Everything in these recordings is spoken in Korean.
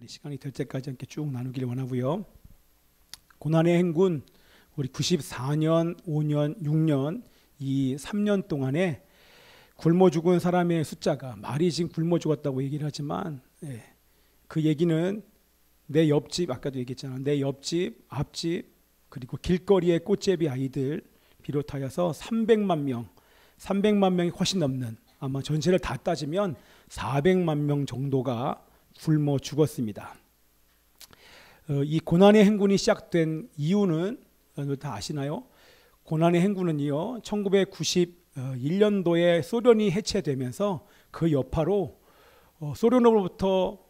우리 시간이 될 때까지 함께 쭉 나누기를 원하고요. 고난의 행군 우리 94년, 5년, 6년 이 3년 동안에 굶어 죽은 사람의 숫자가 말이 지금 굶어 죽었다고 얘기를 하지만 그 얘기는 내 옆집 아까도 얘기했잖아. 내 옆집, 앞집 그리고 길거리의 꽃제비 아이들 비롯하여서 300만 명이 훨씬 넘는 아마 전체를 다 따지면 400만 명 정도가 굶어 죽었습니다. 이 고난의 행군이 시작된 이유는 다 아시나요? 고난의 행군은요 1991년도에 소련이 해체되면서 그 여파로 소련으로부터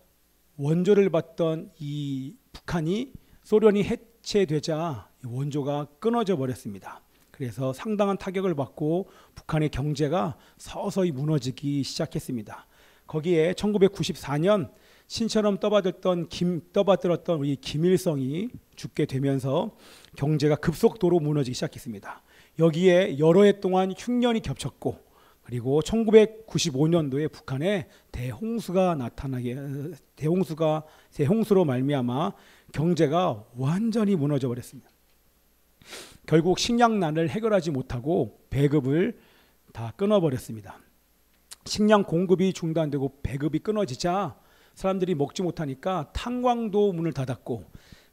원조를 받던 이 북한이 소련이 해체되자 원조가 끊어져 버렸습니다. 그래서 상당한 타격을 받고 북한의 경제가 서서히 무너지기 시작했습니다. 거기에 1994년 신처럼 떠받들었던 우리 김일성이 죽게 되면서 경제가 급속도로 무너지기 시작했습니다. 여기에 여러 해 동안 흉년이 겹쳤고 그리고 1995년도에 북한에 대홍수로 말미암아 경제가 완전히 무너져 버렸습니다. 결국 식량난을 해결하지 못하고 배급을 다 끊어버렸습니다. 식량 공급이 중단되고 배급이 끊어지자 사람들이 먹지 못하니까 탄광도 문을 닫았고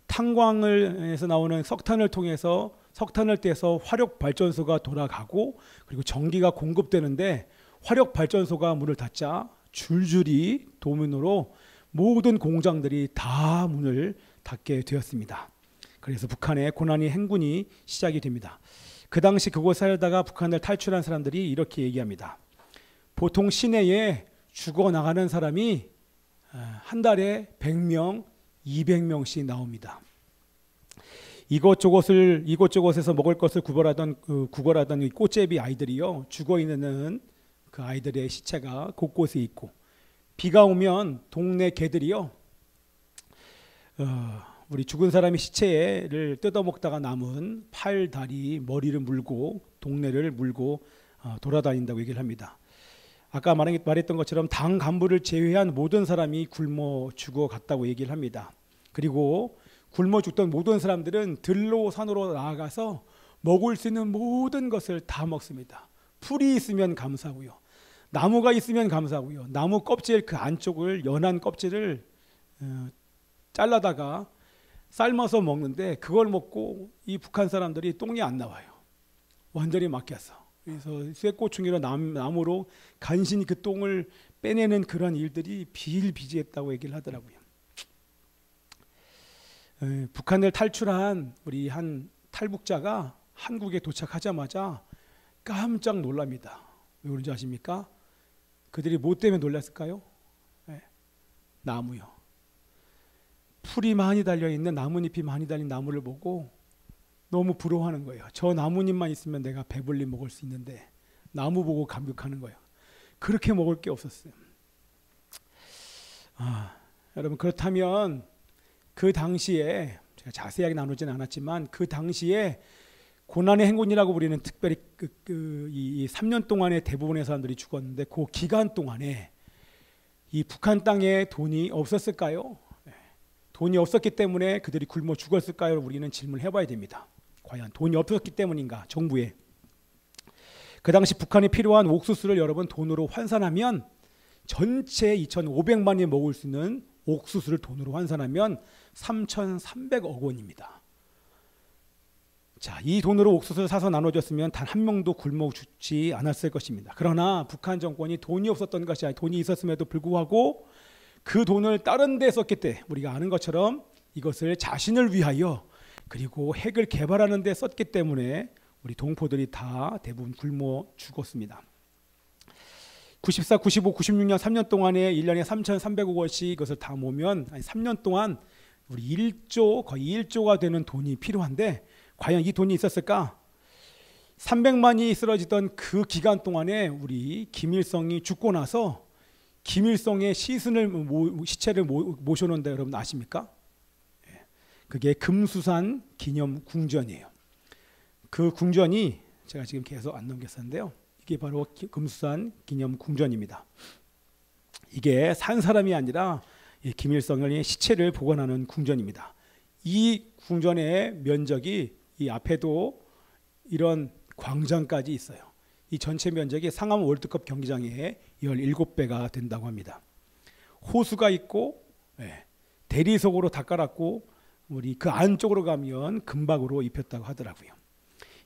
탄광에서 나오는 석탄을 통해서 석탄을 떼서 화력발전소가 돌아가고 그리고 전기가 공급되는데 화력발전소가 문을 닫자 줄줄이 도민으로 모든 공장들이 다 문을 닫게 되었습니다. 그래서 북한의 고난의 행군이 시작이 됩니다. 그 당시 그곳에 살다가 북한을 탈출한 사람들이 이렇게 얘기합니다. 보통 시내에 죽어나가는 사람이 한 달에 100명, 200명씩 나옵니다. 이곳저곳에서 먹을 것을 구걸하던 이 꽃제비 아이들이요 죽어 있는 그 아이들의 시체가 곳곳에 있고 비가 오면 동네 개들이요 우리 죽은 사람의 시체를 뜯어먹다가 남은 팔, 다리, 머리를 물고 동네를 물고 돌아다닌다고 얘기를 합니다. 아까 말했던 것처럼 당 간부를 제외한 모든 사람이 굶어 죽어갔다고 얘기를 합니다. 그리고 굶어 죽던 모든 사람들은 들로 산으로 나아가서 먹을 수 있는 모든 것을 다 먹습니다. 풀이 있으면 감사하고요. 나무가 있으면 감사하고요. 나무 껍질 그 안쪽을 연한 껍질을 잘라다가 삶아서 먹는데 그걸 먹고 이 북한 사람들이 똥이 안 나와요. 완전히 막혀서. 그래서 쇠꼬충이로 나무로 간신히 그 똥을 빼내는 그런 일들이 비일비재했다고 얘기를 하더라고요. 북한을 탈출한 우리 한 탈북자가 한국에 도착하자마자 깜짝 놀랍니다. 왜 그런지 아십니까? 그들이 뭐 때문에 놀랐을까요? 나무요. 풀이 많이 달려있는 나뭇잎이 많이 달린 나무를 보고 너무 부러워하는 거예요. 저 나뭇잎만 있으면 내가 배불리 먹을 수 있는데 나무 보고 감격하는 거예요. 그렇게 먹을 게 없었어요. 여러분 그렇다면 그 당시에 제가 자세하게 나누지는 않았지만 그 당시에 고난의 행군이라고 부르는 특별히 이 3년 동안에 대부분의 사람들이 죽었는데 그 기간 동안에 이 북한 땅에 돈이 없었을까요? 돈이 없었기 때문에 그들이 굶어 죽었을까요? 우리는 질문을 해봐야 됩니다. 과연 돈이 없었기 때문인가? 정부에. 그 당시 북한이 필요한 옥수수를 여러분 돈으로 환산하면 전체 2,500만이 먹을 수 있는 옥수수를 돈으로 환산하면 3,300억 원입니다. 자, 이 돈으로 옥수수를 사서 나눠줬으면 단 한 명도 굶어 죽지 않았을 것입니다. 그러나 북한 정권이 돈이 없었던 것이 아니라 돈이 있었음에도 불구하고 그 돈을 다른 데 썼기 때문에 우리가 아는 것처럼 이것을 자신을 위하여 그리고 핵을 개발하는 데 썼기 때문에 우리 동포들이 다 대부분 굶어 죽었습니다. 94, 95, 96년 3년 동안에 1년에 3,300억 원씩 이것을 다 모으면 3년 동안 우리 1조 거의 1조가 되는 돈이 필요한데 과연 이 돈이 있었을까? 300만이 쓰러지던 그 기간 동안에 우리 김일성이 죽고 나서 김일성의 시체를 모셔놓는다 여러분 아십니까? 그게 금수산 기념 궁전이에요. 그 궁전이 제가 지금 계속 안 넘겼었는데요. 이게 바로 금수산 기념 궁전입니다. 이게 산 사람이 아니라 이 김일성의 시체를 보관하는 궁전입니다. 이 궁전의 면적이 이 앞에도 이런 광장까지 있어요. 이 전체 면적이 상암 월드컵 경기장의 17배가 된다고 합니다. 호수가 있고 대리석으로 다 깔았고 우리 그 안쪽으로 가면 금박으로 입혔다고 하더라고요.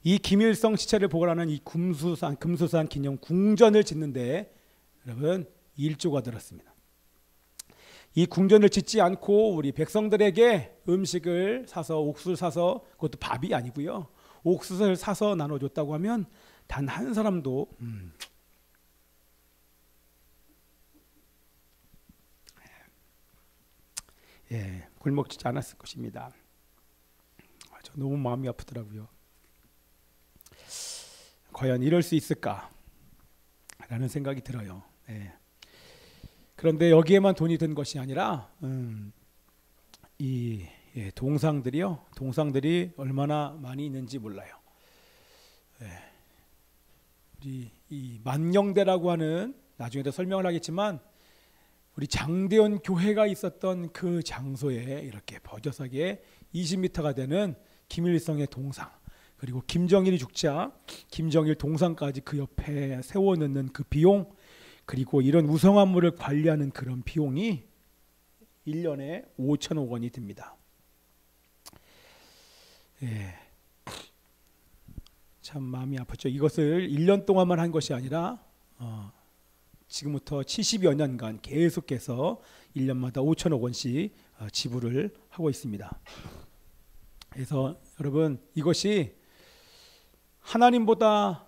이 김일성 시체를 보관하는 이 금수산 기념 궁전을 짓는데 여러분 1조가 들었습니다. 이 궁전을 짓지 않고 우리 백성들에게 음식을 사서 옥수수를 사서 그것도 밥이 아니고요. 옥수수를 사서 나눠줬다고 하면 단 한 사람도 굶먹지 않았을 것입니다. 저 너무 마음이 아프더라고요. 과연 이럴 수 있을까? 라는 생각이 들어요. 그런데 여기에만 돈이 든 것이 아니라 이 동상들이 얼마나 많이 있는지 몰라요. 우리 이 만경대라고 하는 나중에도 설명을 하겠지만 우리 장대원 교회가 있었던 그 장소에 이렇게 버젓하게 20m가 되는 김일성의 동상, 그리고 김정일이 죽자 김정일 동상까지 그 옆에 세워놓는 그 비용, 그리고 이런 우성화물을 관리하는 그런 비용이 1년에 5천억 원이 듭니다. 참 마음이 아프죠. 이것을 1년 동안만 한 것이 아니라 지금부터 70여 년간 계속해서 1년마다 5천억 원씩 지불을 하고 있습니다. 그래서 여러분 이것이 하나님보다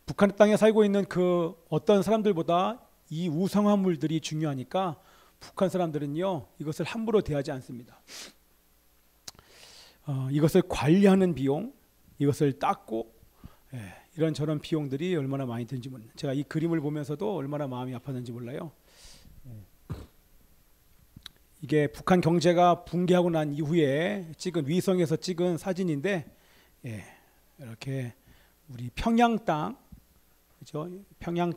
북한 땅에 살고 있는 그 어떤 사람들보다 이 우상화물들이 중요하니까 북한 사람들은요 이것을 함부로 대하지 않습니다. 이것을 관리하는 비용, 이것을 닦고 이런저런 비용들이 얼마나 많이 드는지 몰라요. 제가 이 그림을 보면서도 얼마나 마음이 아팠는지 몰라요. 이게 북한 경제가 붕괴하고 난 이후에 찍은 위성에서 찍은 사진인데 이렇게 우리 평양 땅, 그죠? 평양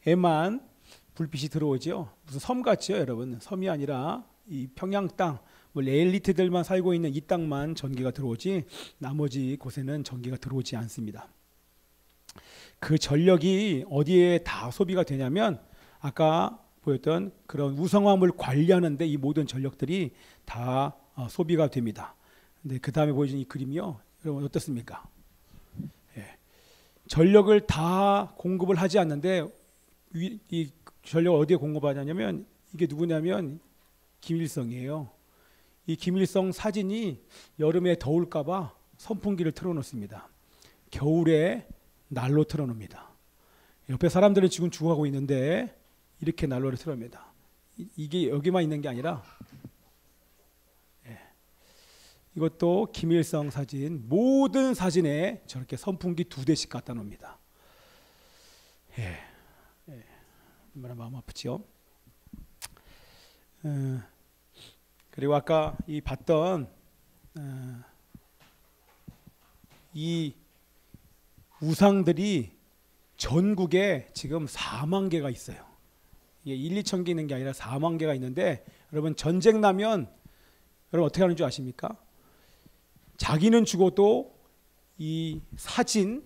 땅에만 불빛이 들어오죠. 무슨 섬 같죠, 여러분? 섬이 아니라 이 평양 땅, 엘리트들만 살고 있는 이 땅만 전기가 들어오지 나머지 곳에는 전기가 들어오지 않습니다. 그 전력이 어디에 다 소비가 되냐면 아까 보였던 그런 우성화물 관리하는데 이 모든 전력들이 다 소비가 됩니다. 근데 그 다음에 보여준 이 그림이요, 여러분 어떻습니까? 전력을 다 공급을 하지 않는데 이 전력을 어디에 공급하냐면 이게 누구냐면 김일성이에요. 이 김일성 사진이 여름에 더울까봐 선풍기를 틀어놓습니다. 겨울에 난로 틀어놓습니다. 옆에 사람들은 지금 죽어가고 있는데 이렇게 난로를 틀어놓습니다. 이게 여기만 있는 게 아니라 이것도 김일성 사진, 모든 사진에 저렇게 선풍기 2대씩 갖다 놓습니다. 얼마나 마음 아프죠? 그리고 아까 이 봤던 이 우상들이 전국에 지금 4만 개가 있어요. 이게 1, 2천 개 있는 게 아니라 4만 개가 있는데 여러분 전쟁 나면 여러분 어떻게 하는 줄 아십니까? 자기는 죽어도 이 사진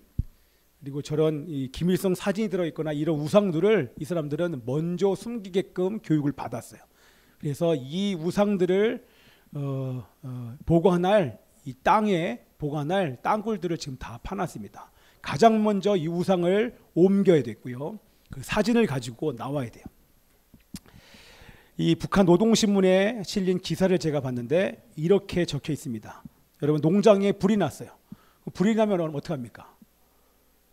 그리고 저런 이 김일성 사진이 들어있거나 이런 우상들을 이 사람들은 먼저 숨기게끔 교육을 받았어요. 그래서 이 우상들을 보관할 이 땅에 보관할 땅굴들을 지금 다 파놨습니다. 가장 먼저 이 우상을 옮겨야 되고요. 그 사진을 가지고 나와야 돼요. 이 북한 노동신문에 실린 기사를 제가 봤는데 이렇게 적혀 있습니다. 여러분 농장에 불이 났어요. 불이 나면 어떻게 합니까?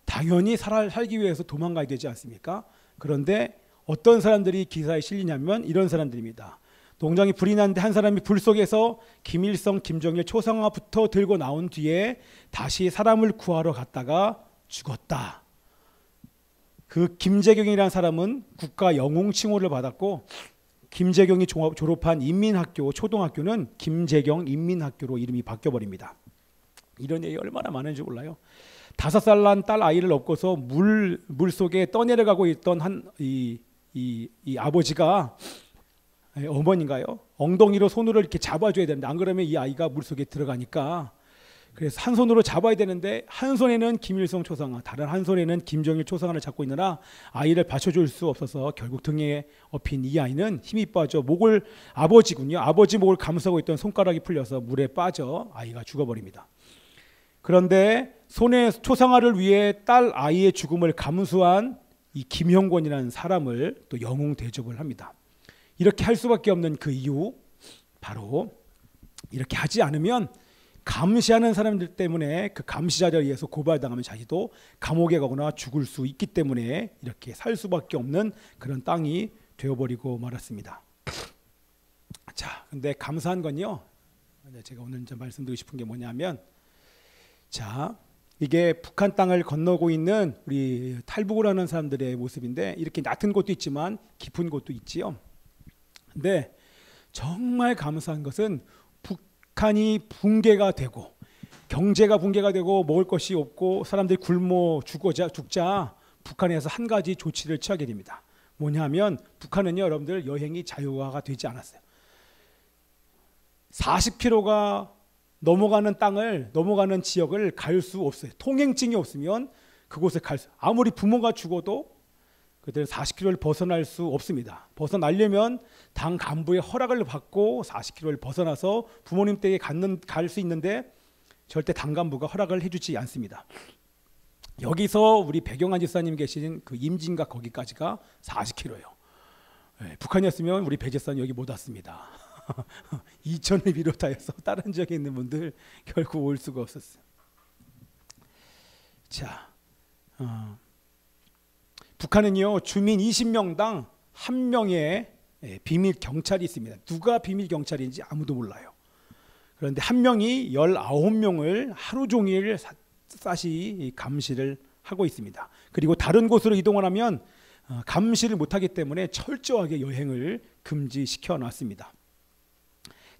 당연히 살기 위해서 도망가야 되지 않습니까? 그런데 어떤 사람들이 기사에 실리냐면 이런 사람들입니다. 농장에 불이 났는데 한 사람이 불 속에서 김일성, 김정일 초상화부터 들고 나온 뒤에 다시 사람을 구하러 갔다가 죽었다. 그 김재경이라는 사람은 국가 영웅 칭호를 받았고 김재경이 졸업한 인민학교 초등학교는 김재경 인민학교로 이름이 바뀌어버립니다. 이런 얘기 얼마나 많은지 몰라요. 5살 난 딸 아이를 업고서 물 속에 떠내려가고 있던 이 이 아버지가 어머니인가요? 엉덩이로 손으로 이렇게 잡아줘야 되는데 안 그러면 이 아이가 물속에 들어가니까 그래서 한 손으로 잡아야 되는데 한 손에는 김일성 초상화, 다른 한 손에는 김정일 초상화를 잡고 있느라 아이를 받쳐줄 수 없어서 결국 등에 업힌 이 아이는 힘이 빠져 목을 아버지군요. 아버지 목을 감싸고 있던 손가락이 풀려서 물에 빠져 아이가 죽어버립니다. 그런데 손에 초상화를 위해 딸 아이의 죽음을 감수한 이 김형권이라는 사람을 또 영웅 대접을 합니다. 이렇게 할 수밖에 없는 그 이유, 바로 이렇게 하지 않으면 감시하는 사람들 때문에 그 감시자들에 의해서 고발당하면 자기도 감옥에 가거나 죽을 수 있기 때문에 이렇게 살 수밖에 없는 그런 땅이 되어버리고 말았습니다. 자, 근데 감사한 건요, 제가 오늘 좀 말씀드리고 싶은 게 뭐냐면, 자, 이게 북한 땅을 건너고 있는 우리 탈북을 하는 사람들의 모습인데 이렇게 얕은 곳도 있지만 깊은 곳도 있지요. 근데 정말 감사한 것은 북한이 붕괴가 되고 경제가 붕괴가 되고 먹을 것이 없고 사람들이 굶어 죽자 북한에서 한 가지 조치를 취하게 됩니다. 뭐냐면 북한은요, 여러분들 여행이 자유화가 되지 않았어요. 40km가 넘어가는 땅을 넘어가는 지역을 갈 수 없어요. 통행증이 없으면 그곳에 아무리 부모가 죽어도 그들 40km를 벗어날 수 없습니다. 벗어나려면 당 간부의 허락을 받고 40km를 벗어나서 부모님 댁에 갈 수 있는데 절대 당 간부가 허락을 해주지 않습니다. 여기서 우리 배경환 집사님 계신 그 임진각 거기까지가 40km예요. 네, 북한이었으면 우리 배 집사님 여기 못 왔습니다. 이천을 비롯하여서 다른 지역에 있는 분들 결국 올 수가 없었어요. 자, 북한은요, 주민 20명당 1명의 비밀 경찰이 있습니다. 누가 비밀 경찰인지 아무도 몰라요. 그런데 한 명이 19명을 하루 종일 샅샅이 감시를 하고 있습니다. 그리고 다른 곳으로 이동을 하면 감시를 못하기 때문에 철저하게 여행을 금지시켜 놨습니다.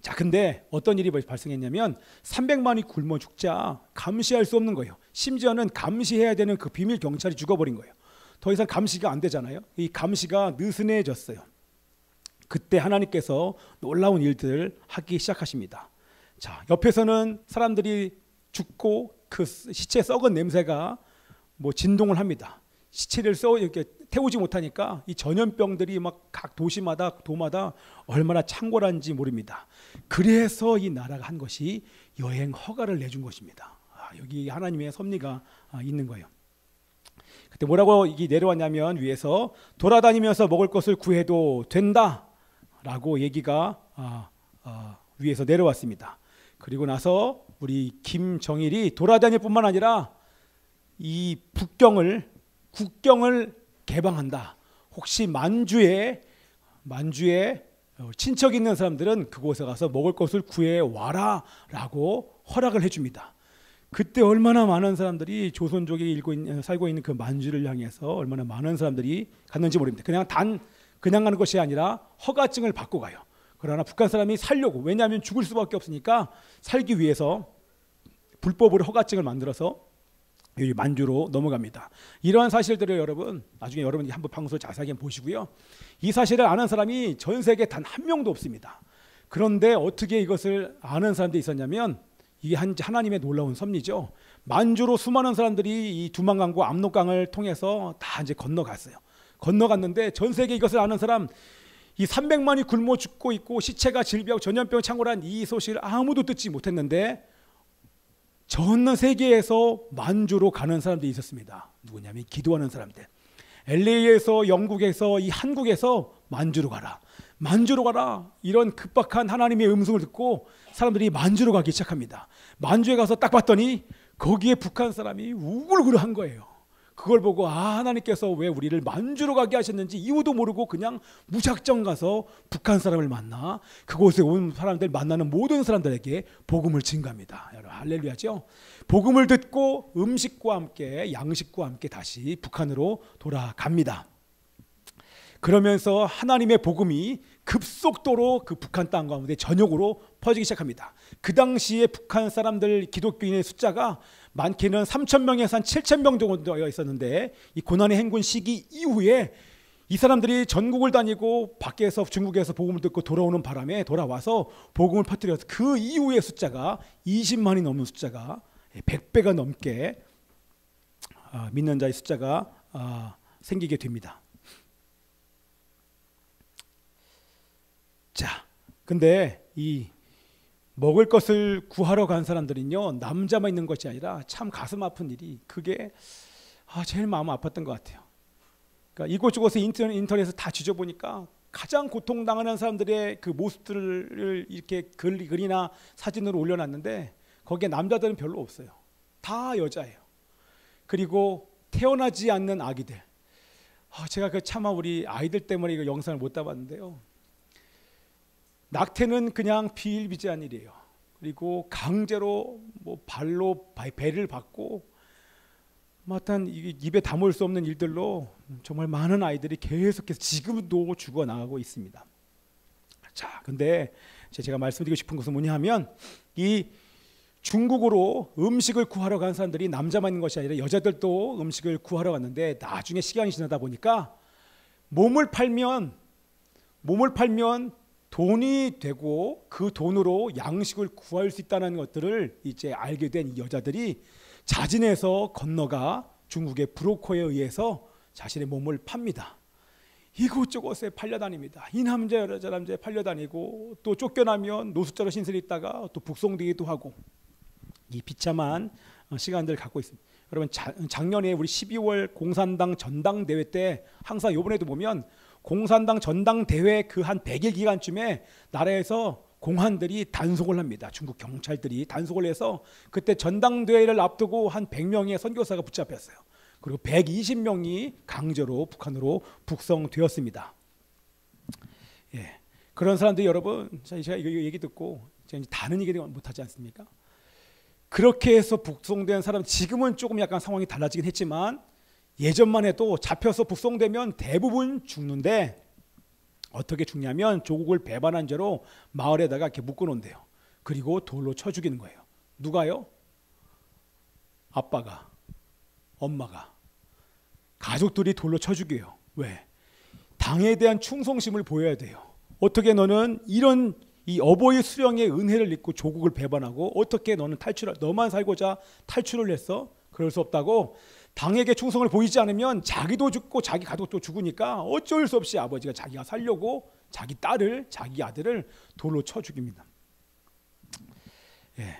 자, 근데 어떤 일이 발생했냐면 300만이 굶어 죽자 감시할 수 없는 거예요. 심지어는 감시해야 되는 그 비밀 경찰이 죽어버린 거예요. 더 이상 감시가 안 되잖아요. 이 감시가 느슨해졌어요. 그때 하나님께서 놀라운 일들을 하기 시작하십니다. 자, 옆에서는 사람들이 죽고 그 시체 썩은 냄새가 뭐 진동을 합니다. 시체를 이렇게 태우지 못하니까 이 전염병들이 막 각 도시마다 도마다 얼마나 창궐한지 모릅니다. 그래서 이 나라가 한 것이 여행 허가를 내준 것입니다. 여기 하나님의 섭리가 있는 거예요. 그때 뭐라고 이게 내려왔냐면 위에서 돌아다니면서 먹을 것을 구해도 된다라고 얘기가 위에서 내려왔습니다. 그리고 나서 우리 김정일이 돌아다닐 뿐만 아니라 이 국경을 개방한다. 혹시 만주에 친척 있는 사람들은 그곳에 가서 먹을 것을 구해와라 라고 허락을 해줍니다. 그때 얼마나 많은 사람들이 조선족이 살고 있는 그 만주를 향해서 얼마나 많은 사람들이 갔는지 모릅니다. 그냥 가는 것이 아니라 허가증을 받고 가요. 그러나 북한 사람이 살려고, 왜냐하면 죽을 수밖에 없으니까 살기 위해서 불법으로 허가증을 만들어서 여기 만주로 넘어갑니다. 이러한 사실들을 여러분 나중에 여러분이 한번 방송을 자세하게 보시고요. 이 사실을 아는 사람이 전 세계에 단 한 명도 없습니다. 그런데 어떻게 이것을 아는 사람들이 있었냐면 이게 하나님의 놀라운 섭리죠. 만주로 수많은 사람들이 이 두만강과 압록강을 통해서 다 이제 건너갔는데 전 세계 이것을 아는 사람, 이 300만이 굶어 죽고 있고 시체가 질병, 전염병 창궐한 이 소식을 아무도 듣지 못했는데 전 세계에서 만주로 가는 사람들이 있었습니다. 누구냐면 기도하는 사람들. LA에서, 영국에서, 이 한국에서 만주로 가라. 이런 급박한 하나님의 음성을 듣고 사람들이 만주로 가기 시작합니다. 만주에 가서 딱 봤더니 거기에 북한 사람이 우글우글한 거예요. 그걸 보고 하나님께서 왜 우리를 만주로 가게 하셨는지 이유도 모르고 그냥 무작정 가서 북한 사람을 만나 그곳에 온 사람들 만나는 모든 사람들에게 복음을 증거합니다. 여러분 할렐루야죠. 복음을 듣고 음식과 함께 양식과 함께 다시 북한으로 돌아갑니다. 그러면서 하나님의 복음이 급속도로 그 북한 땅 가운데 전역으로 퍼지기 시작합니다. 그 당시에 북한 사람들 기독교인의 숫자가 많게는 3,000명에서 한 7,000명 정도 있었는데 이 고난의 행군 시기 이후에 이 사람들이 전국을 다니고 밖에서 중국에서 복음을 듣고 돌아오는 바람에 돌아와서 복음을 퍼뜨려서 그 이후의 숫자가 20만이 넘는 숫자가 100배가 넘게 믿는 자의 숫자가 생기게 됩니다. 자, 근데 이 먹을 것을 구하러 간 사람들은요, 남자만 있는 것이 아니라 참 가슴 아픈 일이, 그게 제일 마음 아팠던 것 같아요. 그러니까 이곳저곳에 인터넷에서 다 뒤져보니까 가장 고통당하는 사람들의 그 모습들을 이렇게 글이나 사진으로 올려놨는데 거기에 남자들은 별로 없어요. 다 여자예요. 그리고 태어나지 않는 아기들. 제가 차마 우리 아이들 때문에 이거 영상을 못 담았는데요. 낙태는 그냥 비일비재한 일이에요. 그리고 강제로 발로 배를 받고 마땅 입에 담을 수 없는 일들로 정말 많은 아이들이 계속해서 지금도 죽어나가고 있습니다. 자, 근데 제가 말씀드리고 싶은 것은 뭐냐 하면, 이 중국으로 음식을 구하러 간 사람들이 남자만 있는 것이 아니라 여자들도 음식을 구하러 갔는데, 나중에 시간이 지나다 보니까 몸을 팔면 돈이 되고 그 돈으로 양식을 구할 수 있다는 것들을 이제 알게 된 이 여자들이 자진해서 건너가 중국의 브로커에 의해서 자신의 몸을 팝니다. 이곳저곳에 팔려다닙니다. 이 남자 저 남자에 팔려다니고, 또 쫓겨나면 노숙자로 신세를 있다가 또 북송되기도 하고, 이 비참한 시간들을 갖고 있습니다. 여러분, 작년에 우리 12월 공산당 전당대회 때 항상 이번에도 보면 공산당 전당대회 그 한 100일 기간쯤에 나라에서 공안들이 단속을 합니다. 중국 경찰들이 단속을 해서 그때 전당대회를 앞두고 한 100명의 선교사가 붙잡혔어요. 그리고 120명이 강제로 북한으로 북송되었습니다. 예, 그런 사람들이, 여러분, 제가 이거 얘기 듣고 제가 이제 다른 얘기 못하지 않습니까? 그렇게 해서 북송된 사람, 지금은 조금 약간 상황이 달라지긴 했지만 예전만 해도 잡혀서 북송되면 대부분 죽는데, 어떻게 죽냐면 조국을 배반한 죄로 마을에다가 이렇게 묶어놓은대요. 그리고 돌로 쳐 죽이는 거예요. 누가요? 아빠가, 엄마가, 가족들이 돌로 쳐 죽여요. 왜? 당에 대한 충성심을 보여야 돼요. 어떻게 너는 이런 이 어버이 수령의 은혜를 잊고 조국을 배반하고 어떻게 너는 너만 살고자 탈출을 했어? 그럴 수 없다고. 당에게 충성을 보이지 않으면 자기도 죽고 자기 가족도 죽으니까 어쩔 수 없이 아버지가 자기가 살려고 자기 딸을, 자기 아들을 돌로 쳐 죽입니다. 예.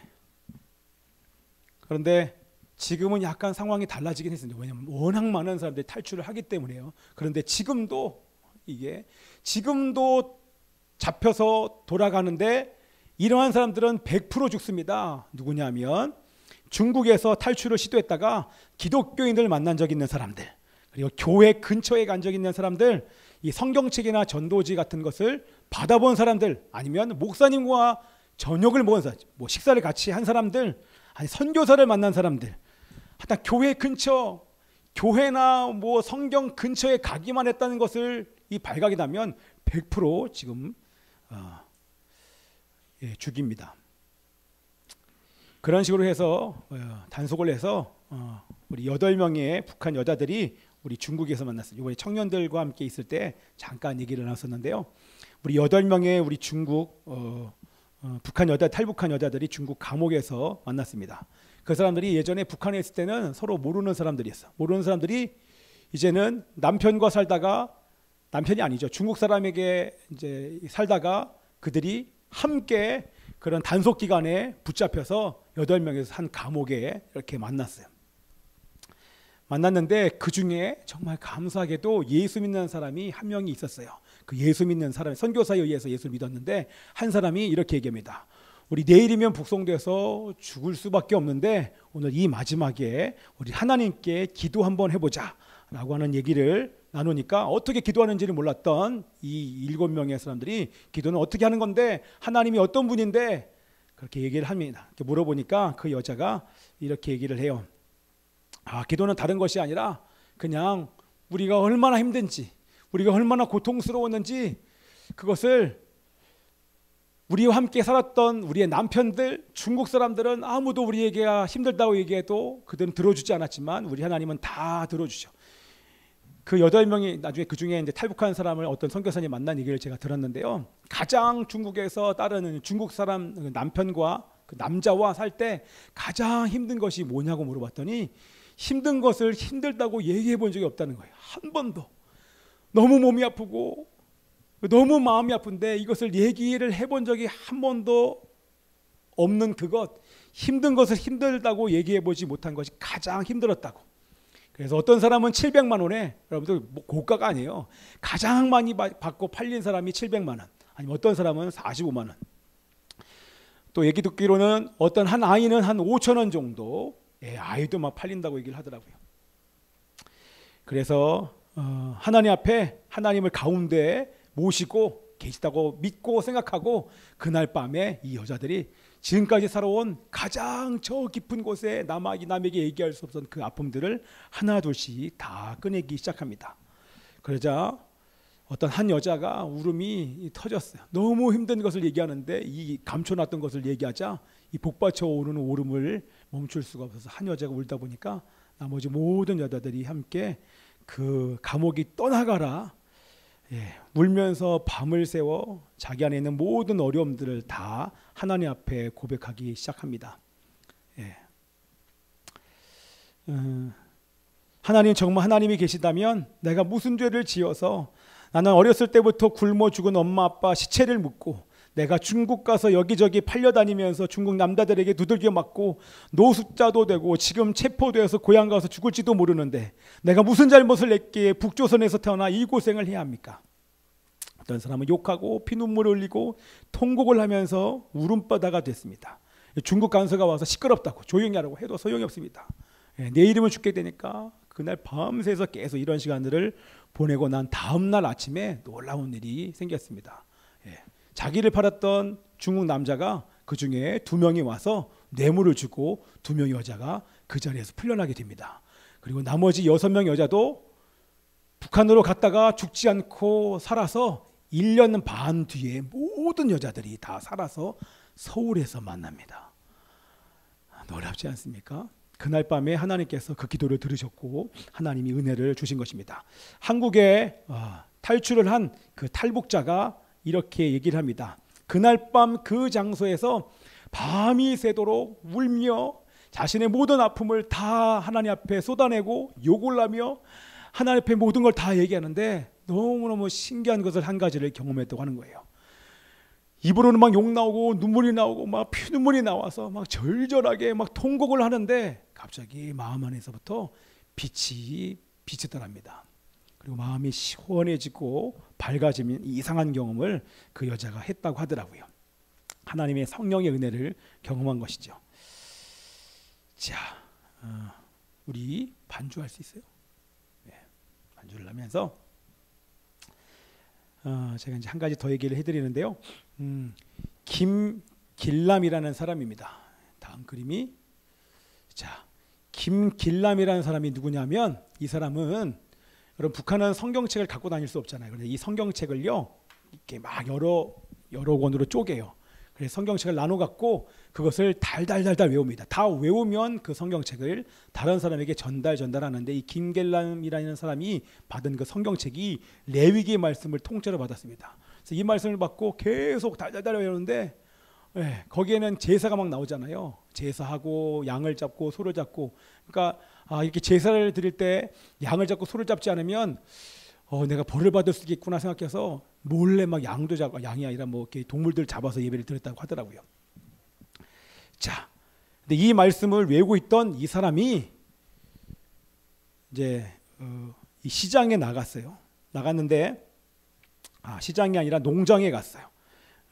그런데 지금은 약간 상황이 달라지긴 했습니다. 왜냐하면 워낙 많은 사람들이 탈출을 하기 때문에요. 그런데 지금도 잡혀서 돌아가는데 이러한 사람들은 100% 죽습니다. 누구냐면 중국에서 탈출을 시도했다가 기독교인들 만난 적 있는 사람들, 그리고 교회 근처에 간 적 있는 사람들, 이 성경책이나 전도지 같은 것을 받아본 사람들, 아니면 목사님과 저녁을 먹은 사람, 식사를 같이 한 사람들, 아니 선교사를 만난 사람들, 하여튼 교회 근처, 교회나 성경 근처에 가기만 했다는 것을 이 발각이 나면 100% 지금 죽입니다. 그런 식으로 해서 단속을 해서 우리 8명의 북한 여자들이 우리 중국에서 만났어요. 이번에 청년들과 함께 있을 때 잠깐 얘기를 나눴었는데요. 우리 8명의 우리 중국 북한 탈북한 여자들이 중국 감옥에서 만났습니다. 그 사람들이 예전에 북한에 있을 때는 서로 모르는 사람들이었어. 모르는 사람들이 이제는 남편과 살다가, 남편이 아니죠, 중국 사람에게 이제 살다가 그들이 함께 그런 단속 기간에 붙잡혀서 8명에서 한 감옥에 이렇게 만났어요. 만났는데 그 중에 정말 감사하게도 예수 믿는 사람이 한 명이 있었어요. 그 예수 믿는 사람, 선교사에 의해서 예수를 믿었는데 한 사람이 이렇게 얘기합니다. 우리 내일이면 북송돼서 죽을 수밖에 없는데 오늘 이 마지막에 우리 하나님께 기도 한번 해보자 라고 하는 얘기를 나누니까, 어떻게 기도하는지를 몰랐던 이 7명의 사람들이 기도는 어떻게 하는 건데, 하나님이 어떤 분인데, 그렇게 얘기를 합니다. 이렇게 물어보니까 그 여자가 이렇게 얘기를 해요. 기도는 다른 것이 아니라 그냥 우리가 얼마나 힘든지, 우리가 얼마나 고통스러웠는지, 그것을 우리와 함께 살았던 우리의 남편들, 중국 사람들은 아무도 우리에게 힘들다고 얘기해도 그들은 들어주지 않았지만 우리 하나님은 다 들어주셔. 그 8명이 나중에 그 중에 이제 탈북한 사람을 어떤 선교사님이 만난 얘기를 제가 들었는데요. 가장 중국에서 따르는 중국 사람 남편과 그 남자와 살 때 가장 힘든 것이 뭐냐고 물어봤더니 힘든 것을 힘들다고 얘기해 본 적이 없다는 거예요. 한 번도. 너무 몸이 아프고 너무 마음이 아픈데 이것을 얘기를 해본 적이 한 번도 없는 그것, 힘든 것을 힘들다고 얘기해 보지 못한 것이 가장 힘들었다고. 그래서 어떤 사람은 700만 원에, 여러분들 고가가 아니에요. 가장 많이 받고 팔린 사람이 700만 원, 아니면 어떤 사람은 45만 원. 또 얘기 듣기로는 어떤 한 아이는 한 5천 원 정도, 아이도 막 팔린다고 얘기를 하더라고요. 그래서 하나님 앞에 하나님을 가운데 모시고 계시다고 믿고 생각하고 그날 밤에 이 여자들이 지금까지 살아온 가장 저 깊은 곳에 남에게 얘기할 수 없던 그 아픔들을 하나 둘씩 다 꺼내기 시작합니다. 그러자 어떤 한 여자가 울음이 터졌어요. 너무 힘든 것을 얘기하는데 이 감춰놨던 것을 얘기하자 이 복받쳐 오르는 울음을 멈출 수가 없어서 한 여자가 울다 보니까 나머지 모든 여자들이 함께 그 감옥이 떠나가라, 울면서 밤을 새워 자기 안에 있는 모든 어려움들을 다 하나님 앞에 고백하기 시작합니다. 하나님, 정말 하나님이 계시다면 내가 무슨 죄를 지어서 나는 어렸을 때부터 굶어 죽은 엄마 아빠 시체를 묻고 내가 중국 가서 여기저기 팔려다니면서 중국 남자들에게 두들겨 맞고 노숙자도 되고 지금 체포되어서 고향 가서 죽을지도 모르는데 내가 무슨 잘못을 했기에 북조선에서 태어나 이 고생을 해야 합니까? 어떤 사람은 욕하고 피눈물을 흘리고 통곡을 하면서 울음바다가 됐습니다. 중국 간서가 와서 시끄럽다고 조용히 하라고 해도 소용이 없습니다. 내일이면 죽게 되니까 그날 밤새서 계속 이런 시간들을 보내고 난 다음날 아침에 놀라운 일이 생겼습니다. 자기를 팔았던 중국 남자가 그 중에 2명이 와서 뇌물을 주고 2명의 여자가 그 자리에서 풀려나게 됩니다. 그리고 나머지 6명 여자도 북한으로 갔다가 죽지 않고 살아서 1년 반 뒤에 모든 여자들이 다 살아서 서울에서 만납니다. 놀랍지 않습니까? 그날 밤에 하나님께서 그 기도를 들으셨고 하나님이 은혜를 주신 것입니다. 한국에 탈출을 한 그 탈북자가 이렇게 얘기를 합니다. 그날 밤 그 장소에서 밤이 새도록 울며 자신의 모든 아픔을 다 하나님 앞에 쏟아내고 욕을 하며 하나님 앞에 모든 걸 다 얘기하는데 너무너무 신기한 것을 한 가지를 경험했다고 하는 거예요. 입으로는 막 욕 나오고 눈물이 나오고 막 피눈물이 나와서 막 절절하게 막 통곡을 하는데 갑자기 마음 안에서부터 빛이 비치더랍니다. 그리고 마음이 시원해지고 밝아지는 이상한 경험을 그 여자가 했다고 하더라고요. 하나님의 성령의 은혜를 경험한 것이죠. 자, 우리 반주할 수 있어요? 반주를 하면서 제가 이제 한 가지 더 얘기를 해드리는데요. 김길남이라는 사람입니다. 다음 그림이, 자, 김길남이라는 사람이 누구냐면 이 사람은, 여러분 북한은 성경책을 갖고 다닐 수 없잖아요. 그런데 이 성경책을요 이렇게 막 여러 권으로 쪼개요. 그래서 성경책을 나눠 갖고 그것을 달달달달 외웁니다. 다 외우면 그 성경책을 다른 사람에게 전달하는데 이 김길남이라는 사람이 받은 그 성경책이 레위기의 말씀을 통째로 받았습니다. 그래서 이 말씀을 받고 계속 달달달 외우는데 거기에는 제사가 막 나오잖아요. 제사하고 양을 잡고 소를 잡고, 그러니까 이렇게 제사를 드릴 때 양을 잡고 소를 잡지 않으면 내가 벌을 받을 수 있겠구나 생각해서 몰래 막 양도 잡고, 양이 아니라 뭐 이렇게 동물들 잡아서 예배를 드렸다고 하더라고요. 자, 근데 이 말씀을 외우고 있던 이 사람이 이제 이 시장에 나갔어요. 나갔는데 시장이 아니라 농장에 갔어요.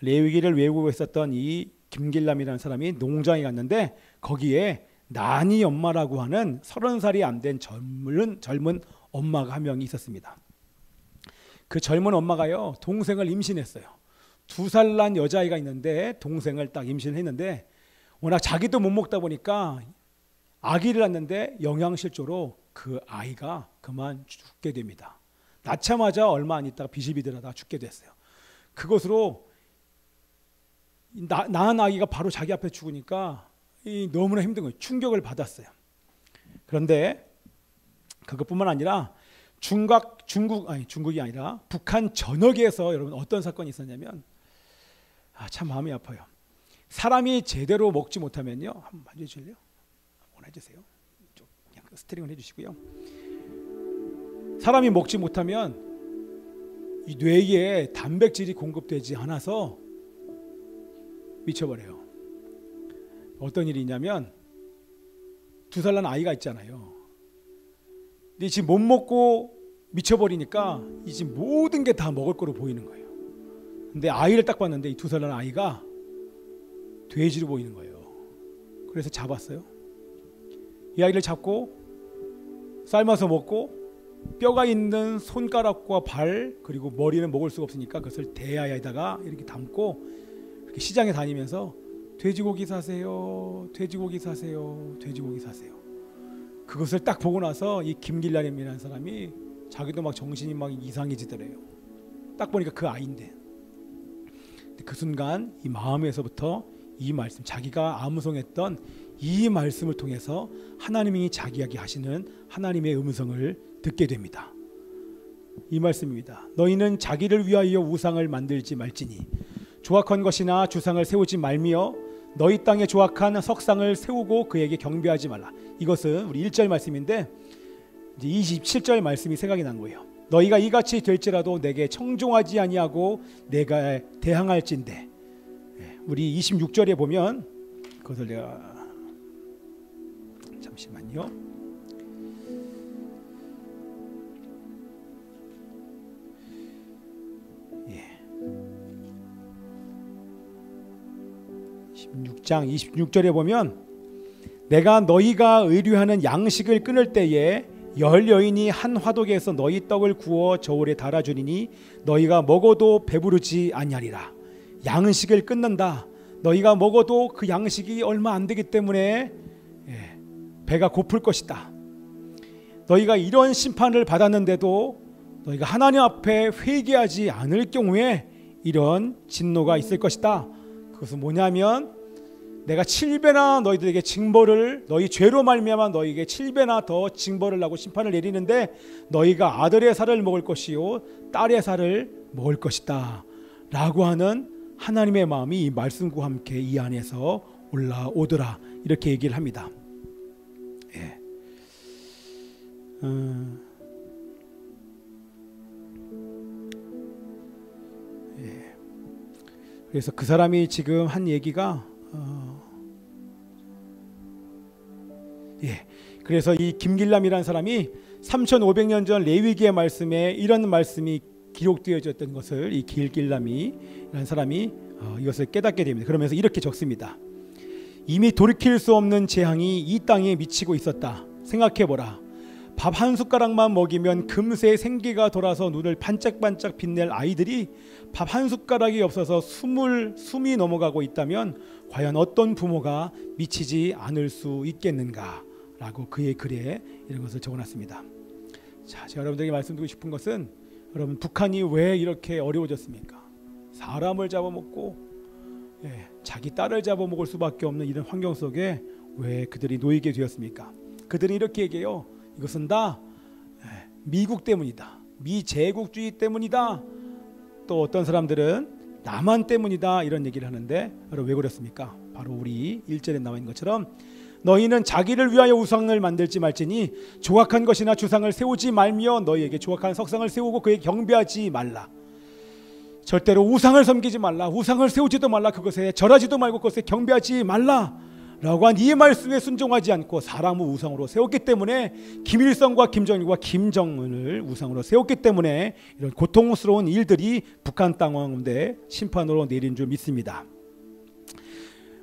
레위기를 외우고 있었던 이 김길남이라는 사람이 농장에 갔는데 거기에 난이 엄마라고 하는 30살이 안 된 젊은 엄마가 한 명이 있었습니다. 그 젊은 엄마가요 동생을 임신했어요. 2살 난 여자아이가 있는데 동생을 딱 임신했는데 워낙 자기도 못 먹다 보니까 아기를 낳는데 영양실조로 그 아이가 그만 죽게 됩니다. 낳자마자 얼마 안 있다가 비실비실하다가 죽게 됐어요. 그것으로 낳은 아기가 바로 자기 앞에 죽으니까 너무나 힘든 거예요. 충격을 받았어요. 그런데 그것뿐만 아니라 중국이 아니라 북한 전역에서 여러분 어떤 사건이 있었냐면 참 마음이 아파요. 사람이 제대로 먹지 못하면요, 한번 만져주실래요? 한번 해주세요. 그냥 스트링을 해주시고요. 사람이 먹지 못하면 이 뇌에 단백질이 공급되지 않아서 미쳐버려요. 어떤 일이 있냐면 2살 난 아이가 있잖아요. 근데 지금 못 먹고 미쳐버리니까 이제 모든 게 다 먹을 거로 보이는 거예요. 근데 아이를 딱 봤는데 이 2살 난 아이가 돼지로 보이는 거예요. 그래서 잡았어요. 이 아이를 잡고 삶아서 먹고 뼈가 있는 손가락과 발 그리고 머리는 먹을 수가 없으니까 그것을 대야에다가 이렇게 담고 이렇게 시장에 다니면서 돼지고기 사세요, 돼지고기 사세요, 돼지고기 사세요. 그것을 딱 보고 나서 이 김길란이라는 사람이 자기도 막 정신이 막 이상해지더래요. 딱 보니까 그 아이인데 그 순간 이 마음에서부터 이 말씀, 자기가 암송했던 이 말씀을 통해서 하나님이 자기에게 하시는 하나님의 음성을 듣게 됩니다. 이 말씀입니다. 너희는 자기를 위하여 우상을 만들지 말지니 조악한 것이나 주상을 세우지 말며 너희 땅에 조악한 석상을 세우고 그에게 경배하지 말라. 이것은 우리 1절 말씀인데 이제 27절 말씀이 생각이 난 거예요. 너희가 이같이 될지라도 내게 청종하지 아니하고 내가 대항할진대. 우리 26절에 보면 그것을 내가 잠시만요. 예. 16장 26절에 보면 내가 너희가 의뢰하는 양식을 끊을 때에 열 여인이 한 화독에서 너희 떡을 구워 저울에 달아주리니 너희가 먹어도 배부르지 아니하리라. 양식을 끊는다. 너희가 먹어도 그 양식이 얼마 안 되기 때문에 배가 고플 것이다. 너희가 이런 심판을 받았는데도 너희가 하나님 앞에 회개하지 않을 경우에 이런 진노가 있을 것이다. 그것은 뭐냐면 내가 7배나 너희들에게 징벌을, 너희 죄로 말미암아 너희에게 7배나 더 징벌을 하고 심판을 내리는데 너희가 아들의 살을 먹을 것이요 딸의 살을 먹을 것이다 라고 하는 하나님의 마음이 이 말씀과 함께 이 안에서 올라오더라, 이렇게 얘기를 합니다. 예. 예. 그래서 그 사람이 지금 한 얘기가 그래서 이 김길람이라는 사람이 3500년 전 레위기의 말씀에 이런 말씀이 기록되어졌던 것을 이 길길람이라는 사람이 이것을 깨닫게 됩니다. 그러면서 이렇게 적습니다. 이미 돌이킬 수 없는 재앙이 이 땅에 미치고 있었다. 생각해보라. 밥 한 숟가락만 먹이면 금세 생기가 돌아서 눈을 반짝반짝 빛낼 아이들이 밥 한 숟가락이 없어서 숨이 넘어가고 있다면 과연 어떤 부모가 미치지 않을 수 있겠는가 라고 그의 글에 이런 것을 적어놨습니다. 자, 제가 여러분들에게 말씀드리고 싶은 것은 여러분, 북한이 왜 이렇게 어려워졌습니까? 사람을 잡아먹고 자기 딸을 잡아먹을 수밖에 없는 이런 환경 속에 왜 그들이 놓이게 되었습니까? 그들은 이렇게 얘기해요. 이것은 다 미국 때문이다. 미제국주의 때문이다. 또 어떤 사람들은 남한 때문이다, 이런 얘기를 하는데 여러분 왜 그렇습니까? 바로 우리 1절에 나와 있는 것처럼 너희는 자기를 위하여 우상을 만들지 말지니 조악한 것이나 주상을 세우지 말며 너희에게 조악한 석상을 세우고 그에게 경배하지 말라. 절대로 우상을 섬기지 말라. 우상을 세우지도 말라. 그것에 절하지도 말고 그것에 경배하지 말라 라고 한 이 말씀에 순종하지 않고 사람을 우상으로 세웠기 때문에 김일성과 김정일과 김정은을 우상으로 세웠기 때문에 이런 고통스러운 일들이 북한 땅 가운데 심판으로 내린 줄 믿습니다.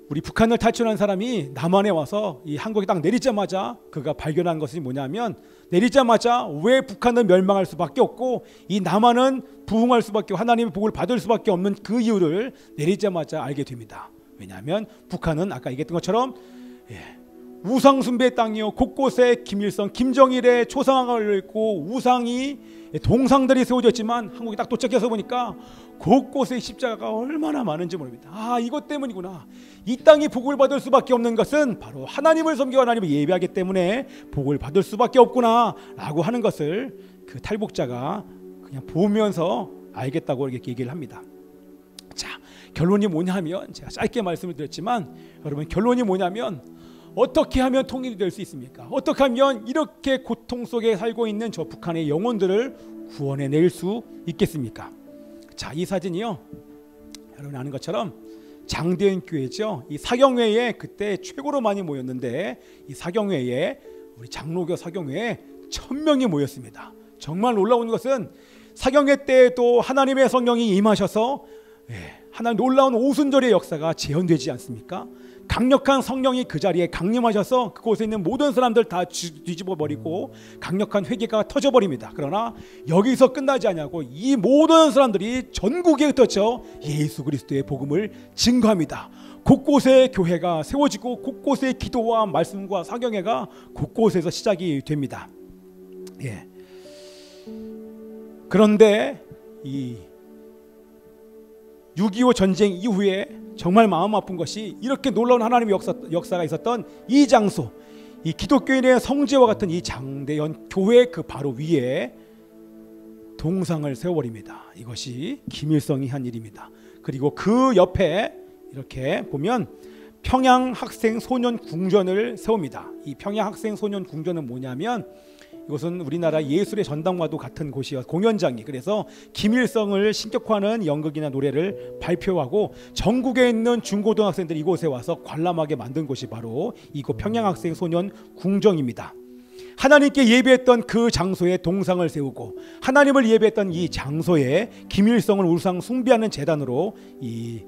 우리 북한을 탈출한 사람이 남한에 와서 이 한국에 딱 내리자마자 그가 발견한 것이 뭐냐면, 내리자마자 왜 북한은 멸망할 수밖에 없고 이 남한은 부흥할 수밖에, 하나님의 복을 받을 수밖에 없는 그 이유를 내리자마자 알게 됩니다. 왜냐하면 북한은 아까 얘기했던 것처럼 우상 숭배의 땅이요, 곳곳에 김일성, 김정일의 초상화가 걸려있고 우상이 동상들이 세워졌지만 한국에 딱 도착해서 보니까 곳곳에 십자가가 얼마나 많은지 모릅니다. 아, 이것 때문이구나. 이 땅이 복을 받을 수밖에 없는 것은 바로 하나님을 섬기고 하나님을 예배하기 때문에 복을 받을 수밖에 없구나 라고 하는 것을 그 탈북자가 그냥 보면서 알겠다고 이렇게 얘기를 합니다. 자, 결론이 뭐냐면 제가 짧게 말씀을 드렸지만 여러분 결론이 뭐냐면 어떻게 하면 통일이 될 수 있습니까? 어떻게 하면 이렇게 고통 속에 살고 있는 저 북한의 영혼들을 구원해낼 수 있겠습니까? 자, 이 사진이요, 여러분 아는 것처럼 장대현 교회죠. 이 사경회에 그때 최고로 많이 모였는데 이 사경회에 우리 장로교 사경회에 1000명이 모였습니다. 정말 놀라운 것은 사경회 때에도 하나님의 성령이 임하셔서 하나님 놀라운 오순절의 역사가 재현되지 않습니까? 강력한 성령이 그 자리에 강림하셔서 그곳에 있는 모든 사람들 다 뒤집어 버리고 강력한 회개가 터져버립니다. 그러나 여기서 끝나지 않냐고 이 모든 사람들이 전국에 흩어져 예수 그리스도의 복음을 증거합니다. 곳곳에 교회가 세워지고 곳곳에 기도와 말씀과 사경회가 곳곳에서 시작이 됩니다. 그런데 이 6.25 전쟁 이후에 정말 마음 아픈 것이 이렇게 놀라운 하나님의 역사가 있었던 이 장소, 이 기독교인의 성지와 같은 이 장대현 교회 그 바로 위에 동상을 세워버립니다. 이것이 김일성이 한 일입니다. 그리고 그 옆에 이렇게 보면 평양학생소년궁전을 세웁니다. 이 평양학생소년궁전은 뭐냐면 이것은 우리나라 예술의 전당과도 같은 곳이어 공연장이, 그래서 김일성을 신격화하는 연극이나 노래를 발표하고 전국에 있는 중고등학생들이 이곳에 와서 관람하게 만든 곳이 바로 이곳 평양학생소년궁전입니다. 하나님께 예배했던 그 장소에 동상을 세우고 하나님을 예배했던 이 장소에 김일성을 우상 숭배하는 재단으로 이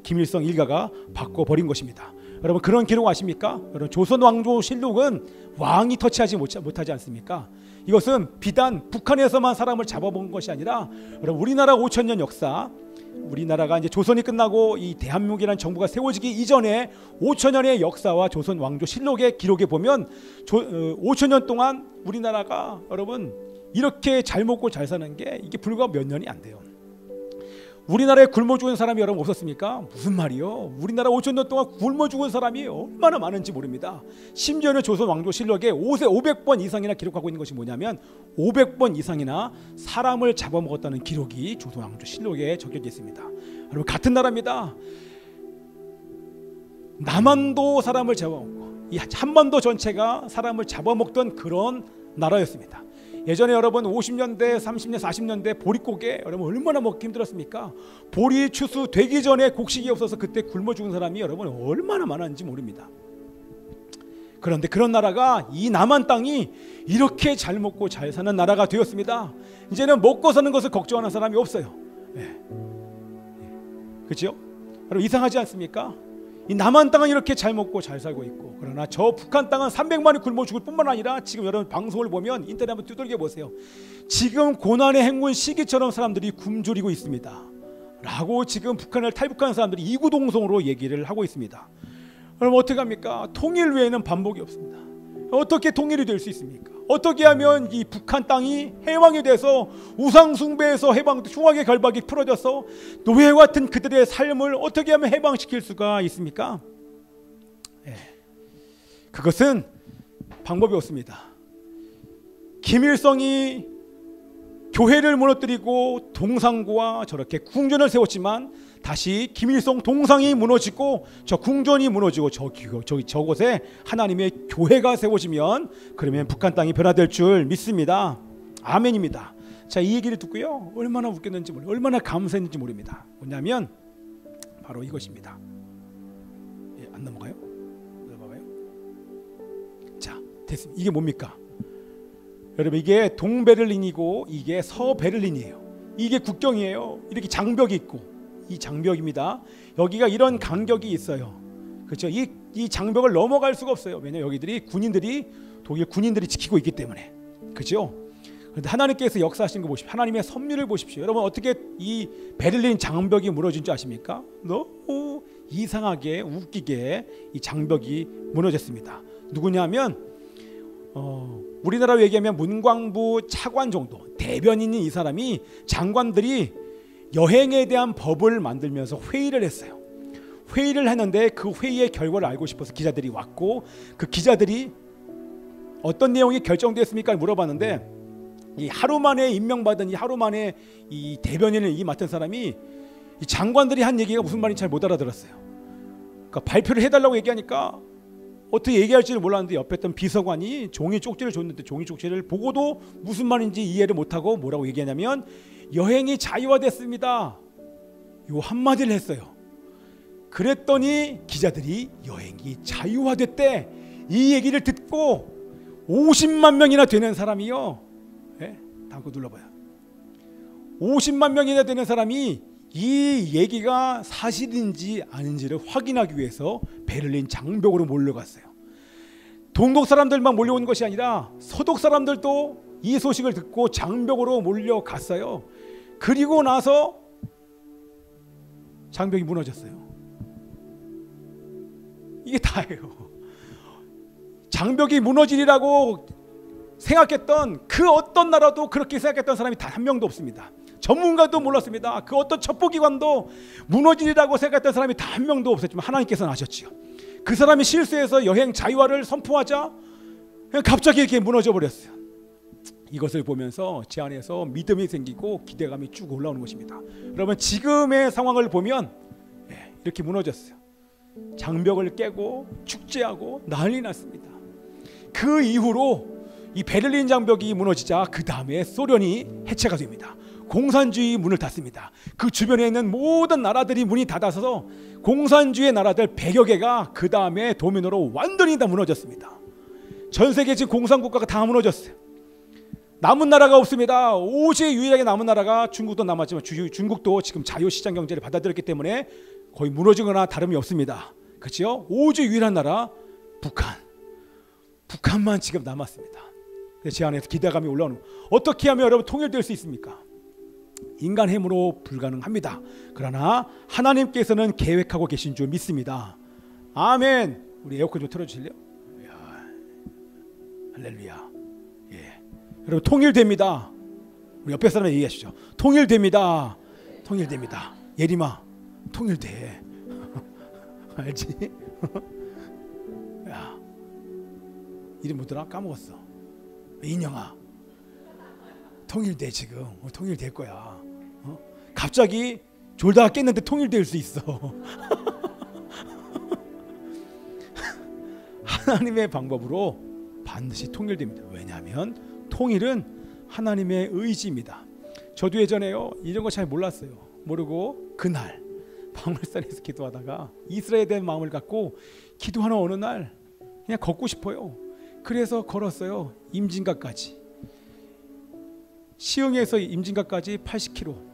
김일성 일가가 바꿔버린 것입니다. 여러분 그런 기록 아십니까? 여러분 조선왕조실록은 왕이 터치하지 못하지 않습니까? 이것은 비단 북한에서만 사람을 잡아본 것이 아니라 여러분 우리나라 5000년 역사, 우리나라가 이제 조선이 끝나고 이 대한민국이라는 정부가 세워지기 이전에 5000년의 역사와 조선 왕조실록의 기록에 보면 5000년 동안 우리나라가 여러분 이렇게 잘 먹고 잘 사는 게 이게 불과 몇 년이 안 돼요. 우리나라에 굶어 죽은 사람이 여러분 없었습니까? 무슨 말이요? 우리나라 5000년 동안 굶어 죽은 사람이 얼마나 많은지 모릅니다. 심지어는 조선 왕조실록에 500번 이상이나 기록하고 있는 것이 뭐냐면 500번 이상이나 사람을 잡아먹었다는 기록이 조선 왕조실록에 적혀져 있습니다. 여러분 같은 나라입니다. 남한도 사람을 잡아먹고 이 한반도 전체가 사람을 잡아먹던 그런 나라였습니다. 예전에 여러분 50년대, 30년, 40년대 보릿고개 여러분 얼마나 먹기 힘들었습니까? 보리 추수 되기 전에 곡식이 없어서 그때 굶어 죽은 사람이 여러분 얼마나 많았는지 모릅니다. 그런데 그런 나라가 이 남한 땅이 이렇게 잘 먹고 잘 사는 나라가 되었습니다. 이제는 먹고 사는 것을 걱정하는 사람이 없어요. 그렇죠? 여러분 이상하지 않습니까? 이 남한 땅은 이렇게 잘 먹고 잘 살고 있고, 그러나 저 북한 땅은 300만이 굶어 죽을 뿐만 아니라 지금 여러분 방송을 보면 인터넷 한번 두들겨 보세요. 지금 고난의 행군 시기처럼 사람들이 굶주리고 있습니다 라고 지금 북한을 탈북하는 사람들이 이구동성으로 얘기를 하고 있습니다. 그럼 어떻게 합니까? 통일 외에는 반복이 없습니다. 어떻게 통일이 될 수 있습니까? 어떻게 하면 이 북한 땅이 해방이 돼서 우상 숭배에서 흉악의 결박이 풀어져서 노예와 같은 그들의 삶을 어떻게 하면 해방시킬 수가 있습니까? 그것은 방법이 없습니다. 김일성이 교회를 무너뜨리고 동상과 저렇게 궁전을 세웠지만 다시 김일성 동상이 무너지고 저 궁전이 무너지고 저곳에 하나님의 교회가 세워지면 그러면 북한 땅이 변화될 줄 믿습니다. 아멘입니다. 자, 이 얘기를 듣고요 얼마나 웃겼는지 모릅니다. 얼마나 감사했는지 모릅니다. 뭐냐면 바로 이것입니다. 안 넘어가요? 넘어가요? 자, 됐습니다. 이게 뭡니까? 여러분 이게 동베를린이고 이게 서베를린이에요. 이게 국경이에요. 이렇게 장벽이 있고 이 장벽입니다. 여기가 이런 간격이 있어요. 그렇죠? 이 장벽을 넘어갈 수가 없어요. 왜냐하면 여기들이 독일 군인들이 지키고 있기 때문에. 그렇죠? 그런데 하나님께서 역사하신 거 보십시오. 하나님의 섭리를 보십시오. 여러분 어떻게 이 베를린 장벽이 무너진 줄 아십니까? 너무 이상하게 웃기게 이 장벽이 무너졌습니다. 누구냐면 우리나라로 얘기하면 문광부 차관 정도 대변인인 이 사람이 장관들이 여행에 대한 법을 만들면서 회의를 했어요. 회의를 했는데 그 회의의 결과를 알고 싶어서 기자들이 왔고 그 기자들이 어떤 내용이 결정되었습니까? 물어봤는데 이 하루 만에 임명받은 이 하루 만에 이 대변인을 이 맡은 사람이 이 장관들이 한 얘기가 무슨 말인지 잘 못 알아들었어요. 그러니까 발표를 해달라고 얘기하니까 어떻게 얘기할지를 몰랐는데 옆에 있던 비서관이 종이 쪽지를 줬는데 종이 쪽지를 보고도 무슨 말인지 이해를 못하고 뭐라고 얘기하냐면 여행이 자유화됐습니다. 요 한마디를 했어요. 그랬더니 기자들이 여행이 자유화됐대. 이 얘기를 듣고 50만 명이나 되는 사람이요. 네? 다음 거 눌러봐요. 50만 명이나 되는 사람이 이 얘기가 사실인지 아닌지를 확인하기 위해서 베를린 장벽으로 몰려갔어요. 동독 사람들만 몰려온 것이 아니라 서독 사람들도 이 소식을 듣고 장벽으로 몰려갔어요. 그리고 나서 장벽이 무너졌어요. 이게 다예요. 장벽이 무너지리라고 생각했던 그 어떤 나라도 그렇게 생각했던 사람이 단 한 명도 없습니다. 전문가도 몰랐습니다. 그 어떤 첩보기관도 무너지리라고 생각했던 사람이 단 한 명도 없었지만 하나님께서는 아셨지요. 그 사람이 실수해서 여행 자유화를 선포하자 갑자기 이렇게 무너져 버렸어요. 이것을 보면서 제 안에서 믿음이 생기고 기대감이 쭉 올라오는 것입니다. 여러분 지금의 상황을 보면 이렇게 무너졌어요. 장벽을 깨고 축제하고 난리 났습니다. 그 이후로 이 베를린 장벽이 무너지자 그 다음에 소련이 해체가 됩니다. 공산주의 문을 닫습니다. 그 주변에 있는 모든 나라들이 문이 닫아서 공산주의 나라들 100여 개가 그 다음에 도미노로 완전히 다 무너졌습니다. 전 세계 지금 공산국가가 다 무너졌어요. 남은 나라가 없습니다. 오직 유일하게 남은 나라가 중국도 남았지만 중국도 지금 자유시장 경제를 받아들였기 때문에 거의 무너지거나 다름이 없습니다. 그렇죠? 오직 유일한 나라 북한만 지금 남았습니다. 제 안에서 기대감이 올라오는 어떻게 하면 여러분 통일될 수 있습니까? 인간 힘으로 불가능합니다. 그러나 하나님께서는 계획하고 계신 줄 믿습니다. 아멘. 우리 에어컨 좀 틀어주실래요? 할렐루야. 예. 여러분 통일됩니다. 우리 옆에 사람 얘기하시죠. 통일됩니다. 통일됩니다. 예림아 통일돼. 알지? 야 이름 뭐더라? 까먹었어. 인영아 통일돼. 지금 통일될 거야. 갑자기 졸다가 깼는데 통일될 수 있어. 하나님의 방법으로 반드시 통일됩니다. 왜냐하면 통일은 하나님의 의지입니다. 저도 예전에요 이런 거 잘 몰랐어요. 모르고 그날 방울산에서 기도하다가 이스라엘에 대한 마음을 갖고 기도하는 어느 날 그냥 걷고 싶어요. 그래서 걸었어요. 임진각까지. 시흥에서 임진각까지 80km.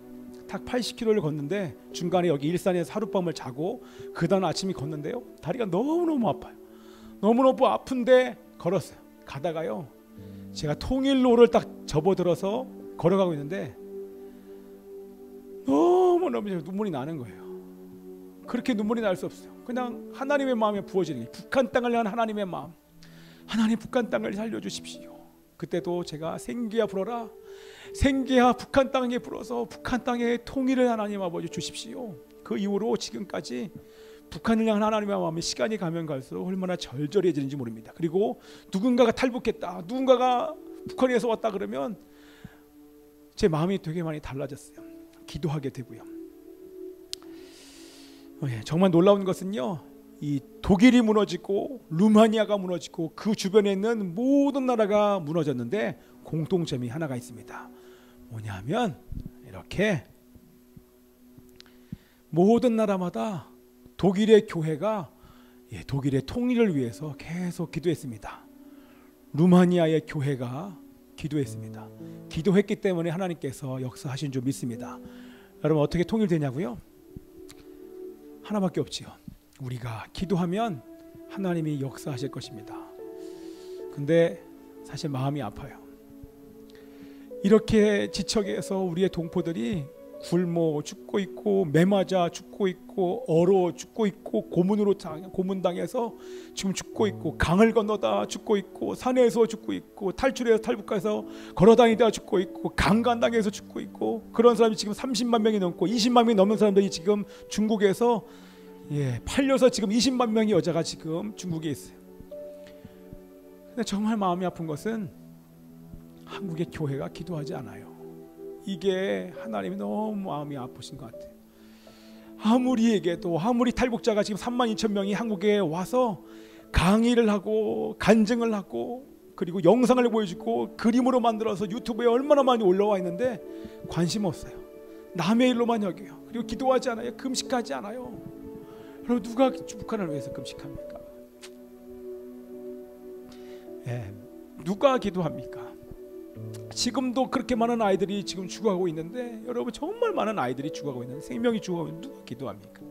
딱 80km를 걷는데 중간에 여기 일산에서 하룻밤을 자고 그 다음 아침에 걷는데요. 다리가 너무너무 아파요. 너무너무 아픈데 걸었어요. 가다가요. 제가 통일로를 딱 접어들어서 걸어가고 있는데 너무너무 눈물이 나는 거예요. 그렇게 눈물이 날 수 없어요. 그냥 하나님의 마음에 부어지는 게 북한 땅을 향한 하나님의 마음. 하나님 북한 땅을 살려주십시오. 그때도 제가 생기야 불어라. 생기야 북한 땅에 불어서 북한 땅의 통일을 하나님 아버지 주십시오. 그 이후로 지금까지 북한을 향한 하나님의 마음이 시간이 가면 갈수록 얼마나 절절해지는지 모릅니다. 그리고 누군가가 탈북했다, 누군가가 북한에서 왔다 그러면 제 마음이 되게 많이 달라졌어요. 기도하게 되고요. 정말 놀라운 것은요, 이 독일이 무너지고 루마니아가 무너지고 그 주변에 있는 모든 나라가 무너졌는데 공통점이 하나가 있습니다. 뭐냐면 이렇게 모든 나라마다 독일의 교회가 독일의 통일을 위해서 계속 기도했습니다. 루마니아의 교회가 기도했습니다. 기도했기 때문에 하나님께서 역사하신 줄 믿습니다. 여러분 어떻게 통일되냐고요? 하나밖에 없지요. 우리가 기도하면 하나님이 역사하실 것입니다. 근데 사실 마음이 아파요. 이렇게 지척에서 우리의 동포들이 굶어 죽고 있고 매맞아 죽고 있고 얼어 죽고 있고 고문당해서 지금 죽고 있고 강을 건너다 죽고 있고 산에서 죽고 있고 탈출해서 탈북가서 걸어다니다 죽고 있고 강간당해서 죽고 있고 그런 사람이 지금 30만 명이 넘고 20만 명이 넘는 사람들이 지금 중국에서 팔려서 지금 20만 명의 여자가 지금 중국에 있어요. 근데 정말 마음이 아픈 것은 한국의 교회가 기도하지 않아요. 이게 하나님이 너무 마음이 아프신 것 같아요. 아무리 얘기해도, 아무리 탈북자가 지금 32,000명이 한국에 와서 강의를 하고 간증을 하고 그리고 영상을 보여주고 그림으로 만들어서 유튜브에 얼마나 많이 올라와 있는데 관심 없어요. 남의 일로만 여겨요. 그리고 기도하지 않아요. 금식하지 않아요. 그럼 누가 북한을 위해서 금식합니까? 누가 기도합니까? 지금도 그렇게 많은 아이들이 지금 죽어가고 있는데, 여러분 정말 많은 아이들이 죽어가고 있는데, 생명이 죽어가고 있는데 누가 기도합니까?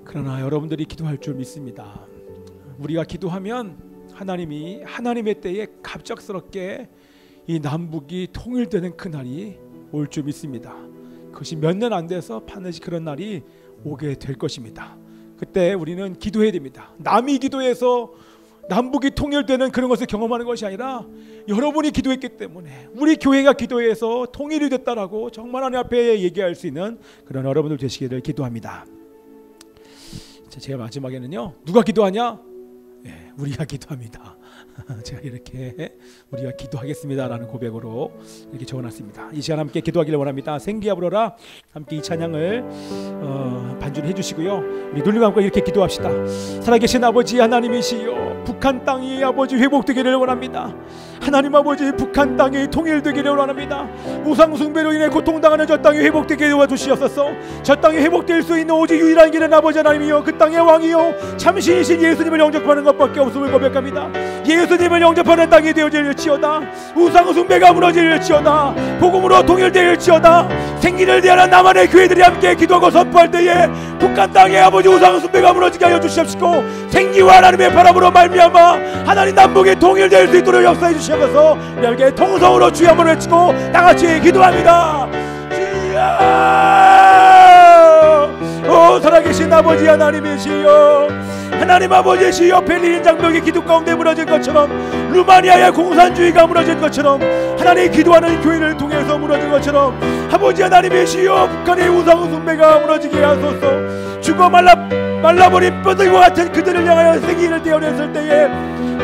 그러나 여러분들이 기도할 줄 믿습니다. 우리가 기도하면 하나님이 하나님의 때에 갑작스럽게 이 남북이 통일되는 그날이 올 줄 믿습니다. 그것이 몇 년 안 돼서 반드시 그런 날이 오게 될 것입니다. 그때 우리는 기도해야 됩니다. 남이 기도해서 남북이 통일되는 그런 것을 경험하는 것이 아니라 여러분이 기도했기 때문에, 우리 교회가 기도해서 통일이 됐다라고 정말 하나님 앞에 얘기할 수 있는 그런 여러분들 되시기를 기도합니다. 제가 마지막에는요, 누가 기도하냐? 우리가 기도합니다. 제가 이렇게 우리가 기도하겠습니다라는 고백으로 이렇게 적어놨습니다. 이 시간 함께 기도하기를 원합니다. 생기야 불어라 함께 이 찬양을 반주를 해주시고요. 우리 눈을 감고 이렇게 기도합시다. 살아계신 아버지 하나님이시여, 북한 땅이 아버지 회복되기를 원합니다. 하나님 아버지, 북한 땅이 통일되기를 원합니다. 우상 숭배로 인해 고통당하는 저 땅이 회복되게 도와주시옵소서. 저 땅이 회복될 수 있는 오직 유일한 길은 아버지 하나님이여, 그 땅의 왕이여 참신이신 예수님을 영접하는 것밖에 없음을 고백합니다. 예수님을 영접하는 땅이 되어질지어다. 우상 숭배가 무너질지어다. 복음으로 통일될지어다. 생기를 대하는 나만의 교회들이 함께 기도하고 선포할 때에 북한 땅에 아버지 우상 숭배가 무너지게 하여 주시옵시고, 생기와 하나님의 바람으로 말미암아 하나님 남북이 통일될 수 있도록 역사해 주시옵소서. 우리 함께 통성으로 주여 한번 외치고 다같이 기도합니다. 오 살아계신 아버지 하나님이시여, 하나님 아버지시여, 베를린 장벽이 기둥 가운데 무너진 것처럼, 루마니아의 공산주의가 무너진 것처럼, 하나님 기도하는 교회를 통해서 무너진 것처럼 아버지 하나님이시여, 북한의 우상 숭배가 무너지게 하소서. 죽어 말라버린 뼈들과 같은 그들을 향하여 생기를 떼어냈을 때에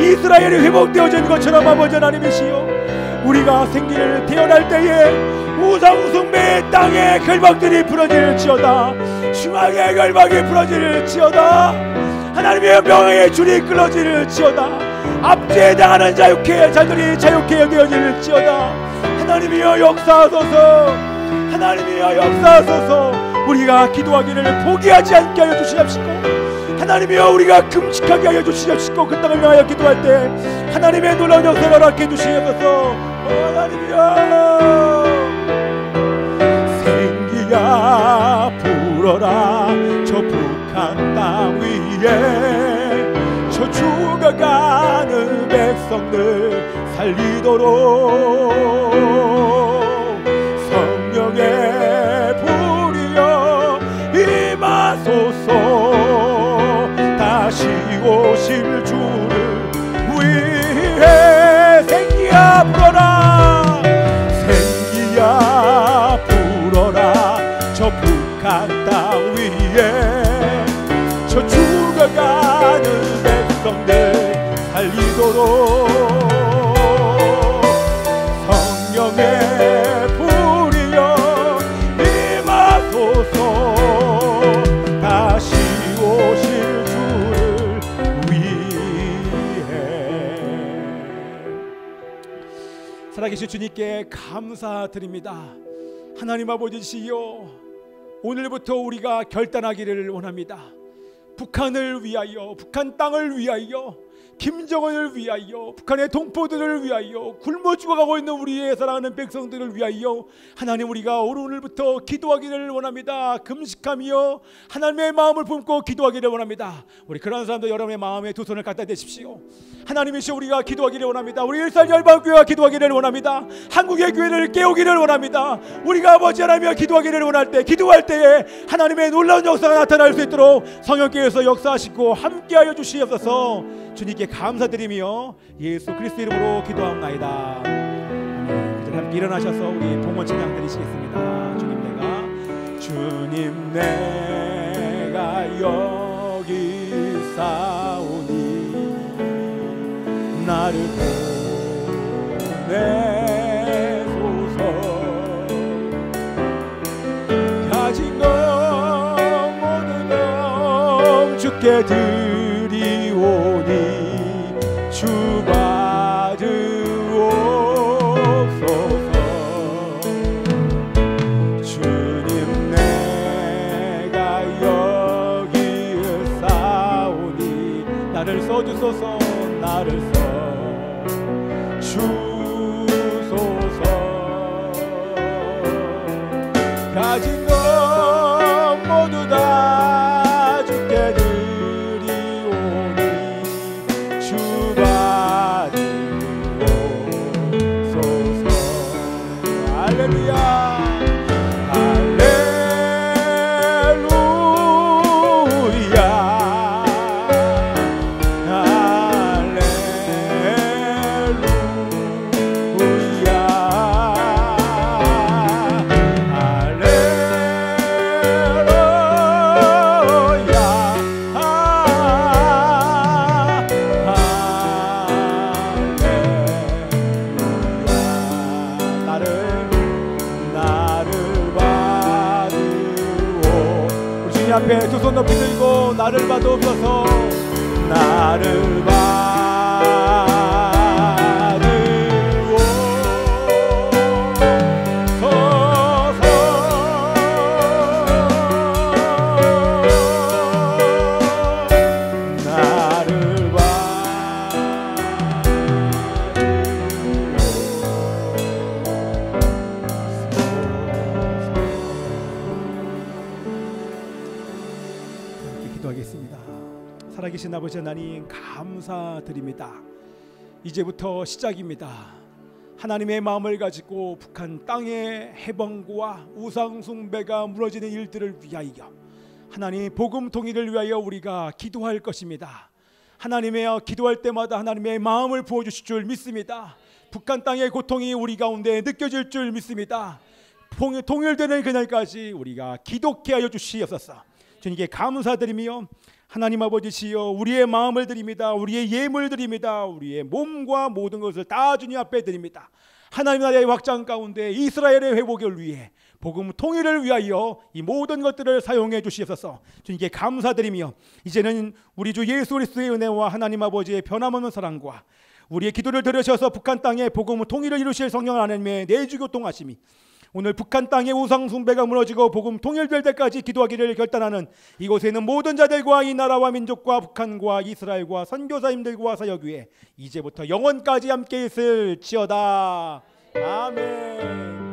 이스라엘이 회복되어진 것처럼 아버지 하나님이시여, 우리가 생기를 태어날 때에 우상 숭배의 땅에 결박들이 부러질지어다. 중앙의 결박이 부러질지어다. 하나님의 명예의 줄이 끊어질지어다. 압제에 당하는 자들이 자유케 되어질지어다. 하나님이여 역사하소서. 하나님이여 역사하소서. 우리가 기도하기를 포기하지 않게 하여 주시옵시고, 하나님이여 우리가 금식하게 하여 주시옵시고, 그 땅을 위하여 기도할 때 하나님의 놀라운 역사를 허락해 주시옵소서. 하나님이여, 생기야 불어라 저 북한 땅 위에, 저 죽어가는 백성들 살리도록 성령의 불이여 임하소서. 다시 오실 주를 위해 생기야 불어라, 생기야 불어라 저 북한 땅 위에, 저 죽어가는 백성들 살리도록 성령의 불이여 임하소서. 다시 오실 주를 위해. 살아계신 주님께 감사드립니다. 하나님 아버지시여, 오늘부터 우리가 결단하기를 원합니다. 북한을 위하여, 북한 땅을 위하여, 김정은을 위하여, 북한의 동포들을 위하여, 굶어 죽어가고 있는 우리의 사랑하는 백성들을 위하여 하나님, 우리가 오늘부터 기도하기를 원합니다. 금식하며 하나님의 마음을 품고 기도하기를 원합니다. 우리 그런 사람들 여러분의 마음에 두 손을 갖다 대십시오. 하나님이시여, 우리가 기도하기를 원합니다. 우리 일산열방교회가 기도하기를 원합니다. 한국의 교회를 깨우기를 원합니다. 우리가 아버지 하나님이여 기도하기를 원할 때, 기도할 때에 하나님의 놀라운 역사가 나타날 수 있도록 성령께서 역사하시고 함께하여 주시옵소서. 주님께 감사드리며 예수 그리스도 이름으로 기도합나이다. 그들 함께 일어나셔서 우리 봉헌 찬양 드리시겠습니다. 주님 내가 여기 싸우니 나를 내소서. 가진 것 모두 다 주께 드리오니 주 받으옵소서. 주님 내가 여기에 싸우니 나를 써주소서. 나를 써주소서. 가진 것 모두 다 주께 드리오니 주 받으옵소서. 할렐루야. 앞에 두 손 높이 들고 나를 받으옵소서. 나를 받으옵소서. 나를 기도하겠습니다. 살아계신 아버지 하나님 감사드립니다. 이제부터 시작입니다. 하나님의 마음을 가지고 북한 땅의 해방과 우상 숭배가 무너지는 일들을 위하여 하나님 복음 통일을 위하여 우리가 기도할 것입니다. 하나님의 기도할 때마다 하나님의 마음을 부어주실 줄 믿습니다. 북한 땅의 고통이 우리 가운데 느껴질 줄 믿습니다. 통일되는 그날까지 우리가 기도케 하여 주시옵소서. 주님께 감사드리며 하나님 아버지시여 우리의 마음을 드립니다. 우리의 예물 드립니다. 우리의 몸과 모든 것을 다 주님 앞에 드립니다. 하나님 나라의 확장 가운데 이스라엘의 회복을 위해 복음 통일을 위하여 이 모든 것들을 사용해 주시옵소서. 주님께 감사드리며 이제는 우리 주 예수 그리스도의 은혜와 하나님 아버지의 변함없는 사랑과 우리의 기도를 들으셔서 북한 땅에 복음 통일을 이루실 성령 하나님의 내주교통하심이 오늘 북한 땅의 우상 숭배가 무너지고 복음 통일될 때까지 기도하기를 결단하는 이곳에 있는 모든 자들과 이 나라와 민족과 북한과 이스라엘과 선교사님들과 사역 위에 이제부터 영원까지 함께 있을지어다. 아멘.